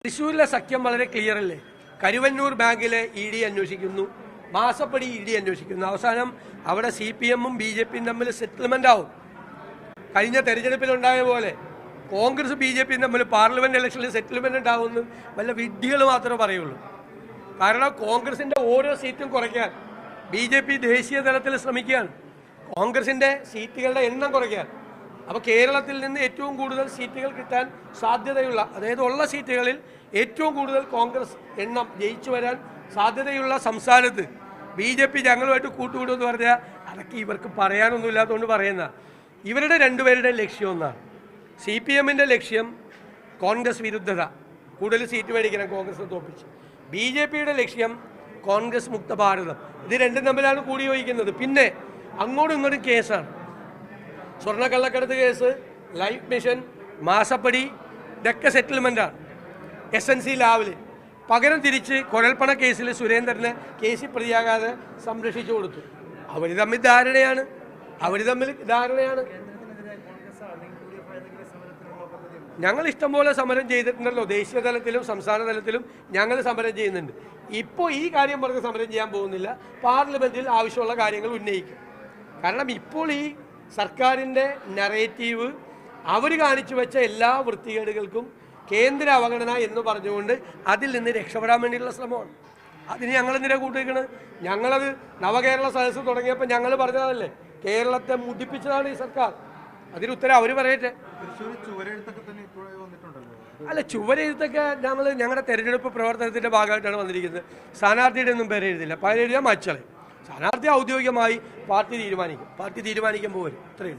തൃശ്ശൂരിലെ സഖ്യം വളരെ ക്ലിയർ അല്ലേ? കരുവന്നൂർ ബാങ്കിലെ ED അന്വേഷിക്കുന്നു, മാസപ്പടി ED അന്വേഷിക്കുന്നു. അവസാനം അവിടെ CPM-ഉം BJP-യും തമ്മിൽ സെറ്റിൽമെന്റ് ആവും. കഴിഞ്ഞ തെരഞ്ഞെടുപ്പിലുണ്ടായ പോലെ കോൺഗ്രസ് BJP-യും തമ്മിൽ പാർലമെന്റ് ഇലക്ഷനിൽ സെറ്റിൽമെന്റ് ഉണ്ടാവുമെന്ന് വല്ല വിഡ്ഢികൾ മാത്രമേ പറയുള്ളൂ. കാരണം കോൺഗ്രസിന്റെ ഓരോ സീറ്റും കുറയ്ക്കാൻ BJP ദേശീയ തലത്തിൽ ശ്രമിക്കുകയാണ്. കോൺഗ്രസിന്റെ സീറ്റുകളുടെ എണ്ണം കുറയ്ക്കാൻ. അപ്പോൾ കേരളത്തിൽ നിന്ന് ഏറ്റവും കൂടുതൽ സീറ്റുകൾ കിട്ടാൻ സാധ്യതയുള്ള, അതായത് ഉള്ള സീറ്റുകളിൽ ഏറ്റവും കൂടുതൽ കോൺഗ്രസ് എണ്ണം ജയിച്ചു വരാൻ സാധ്യതയുള്ള സംസ്ഥാനത്ത് BJP ഞങ്ങളുമായിട്ട് കൂട്ടുകൂടുമെന്ന് പറഞ്ഞാൽ അതൊക്കെ ഇവർക്ക് പറയാനൊന്നുമില്ലാത്തതുകൊണ്ട് പറയുന്ന. ഇവരുടെ രണ്ടുപേരുടെ ലക്ഷ്യം ഒന്നാണ്. CPM-ന്റെ ലക്ഷ്യം കോൺഗ്രസ് വിരുദ്ധത, കൂടുതൽ സീറ്റ് മേടിക്കണം കോൺഗ്രസ് തോപ്പിച്ച്. BJP-യുടെ ലക്ഷ്യം കോൺഗ്രസ് മുക്ത ഭാരതം. ഇത് രണ്ടും തമ്മിലാണ് കൂടി യോജിക്കുന്നത്. പിന്നെ അങ്ങോട്ടും ഇങ്ങോട്ടും കേസാണ്. സ്വർണ്ണക്കള്ളക്കടത്ത് കേസ്, ലൈഫ് മിഷൻ, മാസപ്പടി, ഇതൊക്കെ സെറ്റിൽമെൻറ്റാണ്. SNC ലാവിൽ പകരം തിരിച്ച് കുഴൽപ്പണ കേസിൽ സുരേന്ദ്രനെ കേസിൽ പ്രതിയാകാതെ സംരക്ഷിച്ചു കൊടുത്തു. അവർ തമ്മിൽ ധാരണയാണ്. ഞങ്ങൾ ഇഷ്ടംപോലെ സമരം ചെയ്തിട്ടുണ്ടല്ലോ. ദേശീയ തലത്തിലും സംസ്ഥാന തലത്തിലും ഞങ്ങൾ സമരം ചെയ്യുന്നുണ്ട്. ഇപ്പോൾ ഈ കാര്യം പറഞ്ഞ് സമരം ചെയ്യാൻ പോകുന്നില്ല. പാർലമെൻറ്റിൽ ആവശ്യമുള്ള കാര്യങ്ങൾ ഉന്നയിക്കും. കാരണം ഇപ്പോൾ ഈ സർക്കാരിൻ്റെ നറേറ്റീവ് അവർ കാണിച്ചു വെച്ച എല്ലാ വൃത്തികേടുകൾക്കും കേന്ദ്ര അവഗണന എന്ന് പറഞ്ഞുകൊണ്ട് അതിൽ നിന്ന് രക്ഷപ്പെടാൻ വേണ്ടിയുള്ള ശ്രമമാണ്. അതിന് ഞങ്ങളെന്തിനാ കൂട്ടിയിരിക്കുന്നത്? ഞങ്ങളത് നവകേരള സദസ്സ് തുടങ്ങിയപ്പോൾ ഞങ്ങൾ പറഞ്ഞതല്ലേ, കേരളത്തെ മുടിപ്പിച്ചതാണ് ഈ സർക്കാർ. അതിനുത്തരം അവർ പറയട്ടെ. അല്ല, ചുവരെഴുത്തൊക്കെ ഞങ്ങളുടെ തെരഞ്ഞെടുപ്പ് പ്രവർത്തനത്തിൻ്റെ ഭാഗമായിട്ടാണ് വന്നിരിക്കുന്നത്. സ്ഥാനാർത്ഥിയുടെ ഒന്നും പേര് എഴുതില്ല. പേരെഴുതിയാൽ മച്ചളെ. സ്ഥാനാർത്ഥി ഔദ്യോഗികമായി പാർട്ടി തീരുമാനിക്കും. പാർട്ടി തീരുമാനിക്കുമ്പോൾ വരും. ഇത്രയും.